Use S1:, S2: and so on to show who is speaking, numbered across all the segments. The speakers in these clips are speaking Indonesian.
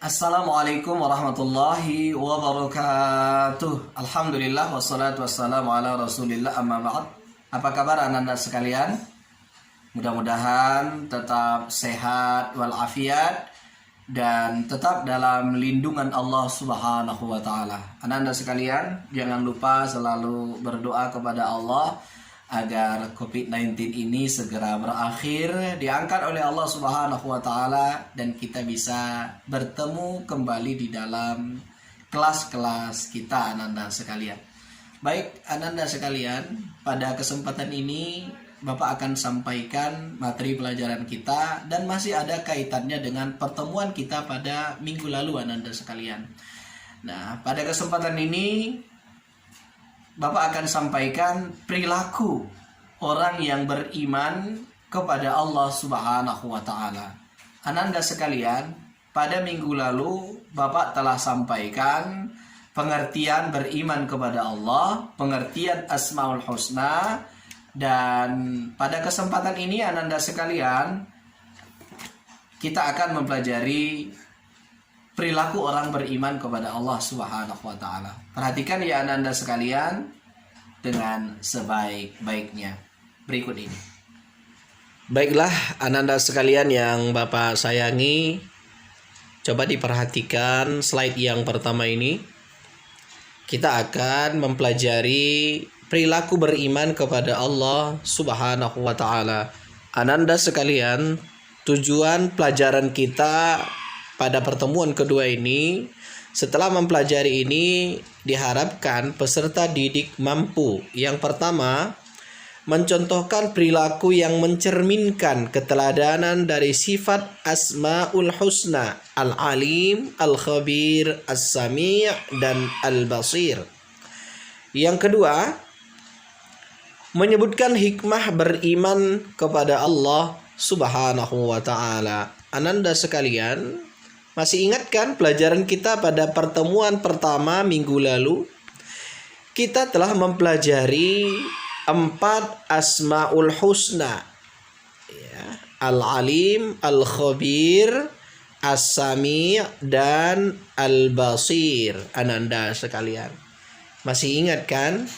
S1: Assalamualaikum warahmatullahi wabarakatuh. Alhamdulillah wassalatu wassalamu ala rasulillah amma ba'd. Apa kabar anak-anak sekalian? Mudah-mudahan tetap sehat walafiat dan tetap dalam lindungan Allah Subhanahu wa taala. Anak-anak sekalian, jangan lupa selalu berdoa kepada Allah agar COVID-19 ini segera berakhir, diangkat oleh Allah Subhanahu wa taala dan kita bisa bertemu kembali di dalam kelas-kelas kita anak-anak sekalian. Baik anak-anak sekalian, pada kesempatan ini Bapak akan sampaikan materi pelajaran kita dan masih ada kaitannya dengan pertemuan kita pada minggu lalu anak-anak sekalian. Nah, pada kesempatan ini Bapak akan sampaikan perilaku orang yang beriman kepada Allah Subhanahu wa taala. Ananda sekalian, pada minggu lalu Bapak telah sampaikan pengertian beriman kepada Allah, pengertian Asmaul Husna, dan pada kesempatan ini Ananda sekalian kita akan mempelajari perilaku orang beriman kepada Allah Subhanahu wa taala. Perhatikan ya Anda sekalian dengan sebaik-baiknya. Berikut ini. Baiklah Anda sekalian yang Bapak sayangi, coba diperhatikan slide yang pertama ini. Kita akan mempelajari perilaku beriman kepada Allah Subhanahu wa taala. Anda sekalian, tujuan pelajaran kita pada pertemuan kedua ini, setelah mempelajari ini, diharapkan peserta didik mampu. Yang pertama, mencontohkan perilaku yang mencerminkan keteladanan dari sifat Asmaul Husna, Al-Alim, Al-Khabir, As-Sami' dan Al-Basir. Yang kedua, menyebutkan hikmah beriman kepada Allah Subhanahu wa ta'ala. Ananda sekalian, masih ingat kan pelajaran kita pada pertemuan pertama minggu lalu? Kita telah mempelajari 4 Asmaul Husna, ya, Al-Alim, Al-Khabir, As-Sami' dan Al-Basir. Ananda sekalian, masih ingat kan?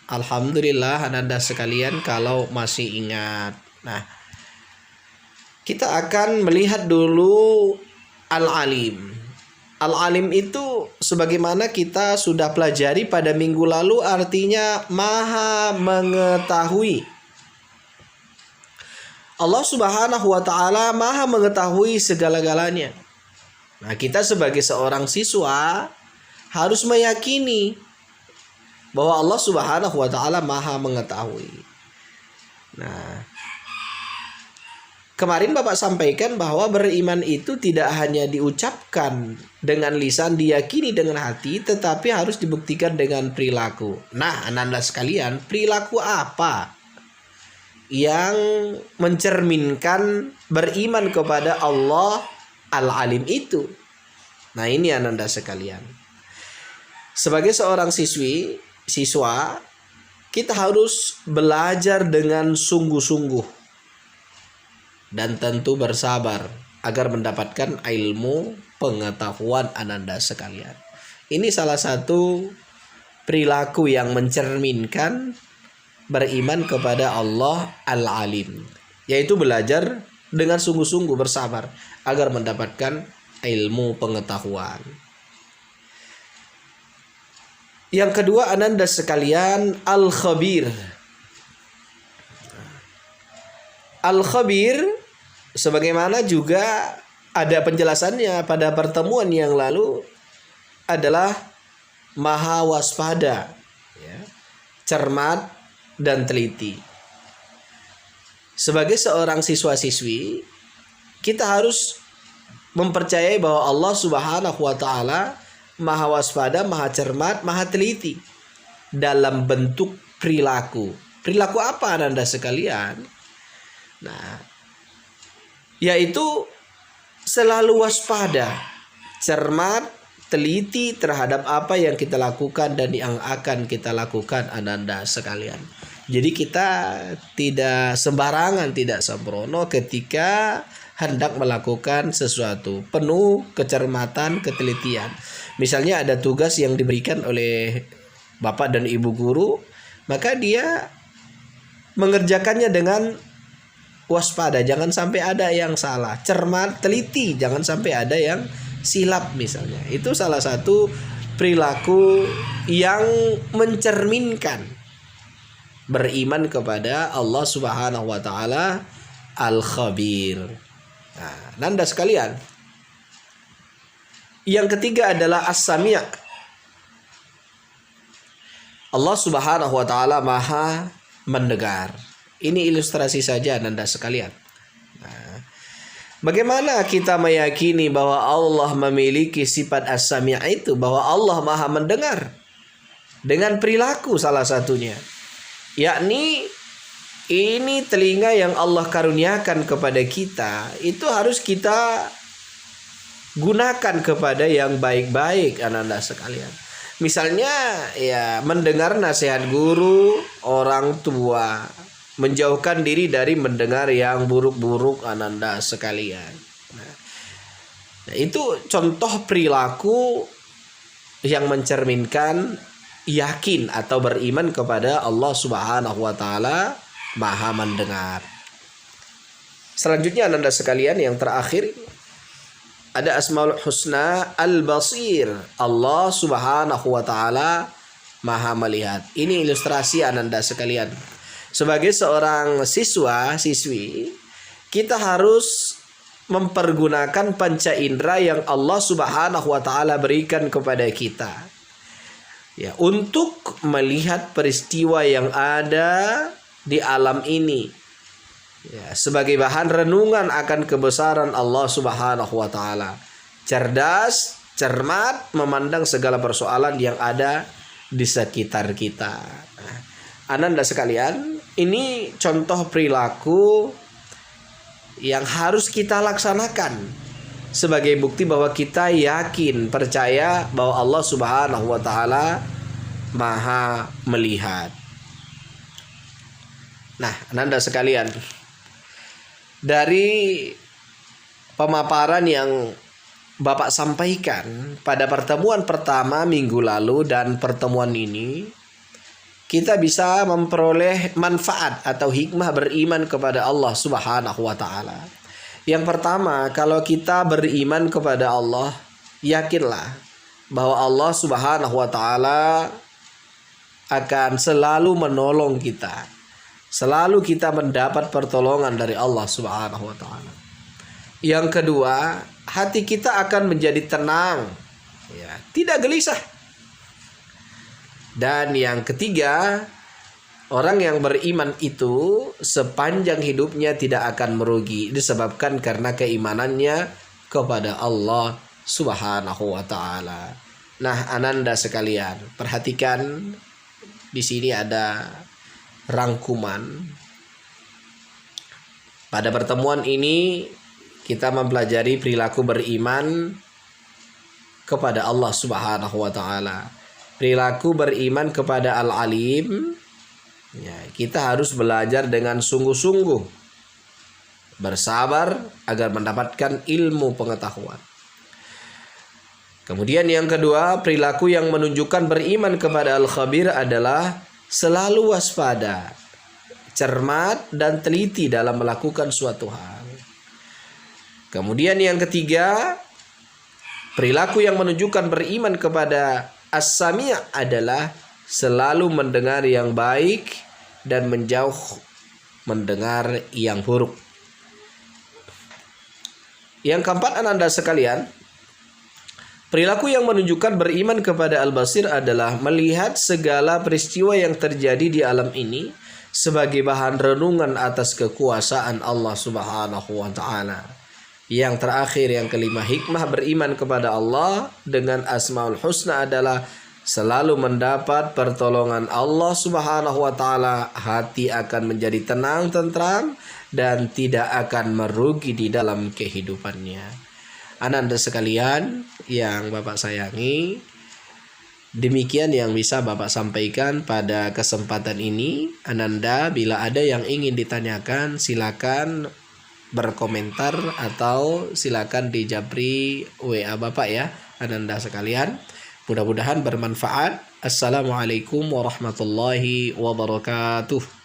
S1: Alhamdulillah Ananda sekalian kalau masih ingat. Nah, kita akan melihat dulu Al-Alim. Al-Alim itu sebagaimana kita sudah pelajari pada minggu lalu artinya maha mengetahui. Allah Subhanahu wa taala maha mengetahui segala-galanya. Nah, kita sebagai seorang siswa harus meyakini bahwa Allah Subhanahu wa taala maha mengetahui. Nah, kemarin Bapak sampaikan bahwa beriman itu tidak hanya diucapkan dengan lisan, diyakini dengan hati, tetapi harus dibuktikan dengan perilaku. Nah, anak-anak sekalian, perilaku apa yang mencerminkan beriman kepada Allah Al-Alim itu? Nah, ini anak-anak sekalian. Sebagai seorang siswa, kita harus belajar dengan sungguh-sungguh dan tentu bersabar agar mendapatkan ilmu pengetahuan Ananda sekalian. Ini salah satu perilaku yang mencerminkan beriman kepada Allah Al-Alim, yaitu belajar dengan sungguh-sungguh bersabar agar mendapatkan ilmu pengetahuan. Yang kedua Ananda sekalian, Al-Khabir. Al-Khabir sebagaimana juga ada penjelasannya pada pertemuan yang lalu adalah maha waspada, ya, cermat dan teliti. Sebagai seorang siswa-siswi, kita harus mempercayai bahwa Allah Subhanahu wa taala maha waspada, maha cermat, maha teliti dalam bentuk perilaku. Perilaku apa Anda sekalian? Nah, yaitu selalu waspada, cermat, teliti terhadap apa yang kita lakukan dan yang akan kita lakukan Anda sekalian. Jadi kita tidak sembarangan, tidak sembrono ketika
S2: hendak melakukan sesuatu, penuh kecermatan, ketelitian. Misalnya ada tugas yang diberikan oleh bapak dan ibu guru, maka dia mengerjakannya dengan waspada, jangan sampai ada yang salah, cermat, teliti, jangan sampai ada yang silap misalnya. Itu salah satu perilaku yang mencerminkan beriman kepada Allah Subhanahu wa taala Al-Khabir. Nah, Nanda sekalian, yang ketiga adalah As-Sami'. Allah Subhanahu wa taala Maha mendengar. Ini ilustrasi saja Nanda sekalian. Nah, bagaimana kita meyakini bahwa Allah memiliki sifat As-Sami' itu, bahwa Allah Maha mendengar? Dengan perilaku salah satunya, yakni ini telinga yang Allah karuniakan kepada kita, itu harus kita gunakan kepada yang baik-baik Anda sekalian. Misalnya ya mendengar nasihat guru, orang tua, menjauhkan diri dari mendengar yang buruk-buruk Anda sekalian. Nah, itu contoh perilaku yang mencerminkan yakin atau beriman kepada Allah Subhanahu wa taala Maha mendengar. Selanjutnya Anda sekalian, yang terakhir ada Asmaul Husna Al-Basir. Allah Subhanahu wa taala Maha melihat. Ini ilustrasi Anda sekalian. Sebagai seorang siswa, siswi, kita harus mempergunakan panca indera yang Allah Subhanahu wa taala berikan kepada kita. Ya, untuk melihat peristiwa yang ada di alam ini, ya, sebagai bahan renungan akan kebesaran Allah Subhanahu wa taala. Cerdas, cermat memandang segala persoalan yang ada di sekitar kita. Nah, Anda sekalian, ini contoh perilaku yang harus kita laksanakan sebagai bukti bahwa kita yakin, percaya bahwa Allah Subhanahu wa taala Maha melihat. Nah, Anda sekalian, dari pemaparan yang Bapak sampaikan pada pertemuan pertama minggu lalu dan pertemuan ini, kita bisa memperoleh manfaat atau hikmah beriman kepada Allah Subhanahu wa taala. Yang pertama, kalau kita beriman kepada Allah, yakinlah bahwa Allah Subhanahu wa taala akan selalu menolong kita. Selalu kita mendapat pertolongan dari Allah Subhanahu wa taala. Yang kedua, hati kita akan menjadi tenang, ya, tidak gelisah. Dan yang ketiga, orang yang beriman itu sepanjang hidupnya tidak akan merugi, disebabkan karena keimanannya kepada Allah Subhanahu wa taala. Nah, Ananda sekalian, perhatikan di sini ada rangkuman. Pada pertemuan ini kita mempelajari perilaku beriman kepada Allah Subhanahu wa taala. Perilaku beriman kepada Al-Alim. Ya, kita harus belajar dengan sungguh-sungguh, bersabar agar mendapatkan ilmu pengetahuan. Kemudian yang kedua, perilaku yang menunjukkan beriman kepada Al-Khabir adalah selalu waspada, cermat dan teliti dalam melakukan suatu hal. Kemudian yang ketiga, perilaku yang menunjukkan beriman kepada As-Sami' adalah selalu mendengar yang baik dan menjauh mendengar yang buruk. Yang keempat, Anda sekalian, perilaku yang menunjukkan beriman kepada Al-Basir adalah melihat segala peristiwa yang terjadi di alam ini sebagai bahan renungan atas kekuasaan Allah Subhanahu wa taala. Yang terakhir, yang kelima, hikmah beriman kepada Allah dengan Asmaul Husna adalah selalu mendapat pertolongan Allah Subhanahu wa taala. Hati akan menjadi tenang, tentram, dan tidak akan merugi di dalam kehidupannya. Ananda sekalian yang Bapak sayangi, demikian yang bisa Bapak sampaikan pada kesempatan ini. Ananda, bila ada yang ingin ditanyakan, silakan berkomentar atau silakan di japri WA Bapak ya, Ananda sekalian. Mudah-mudahan bermanfaat. Assalamualaikum warahmatullahi wabarakatuh.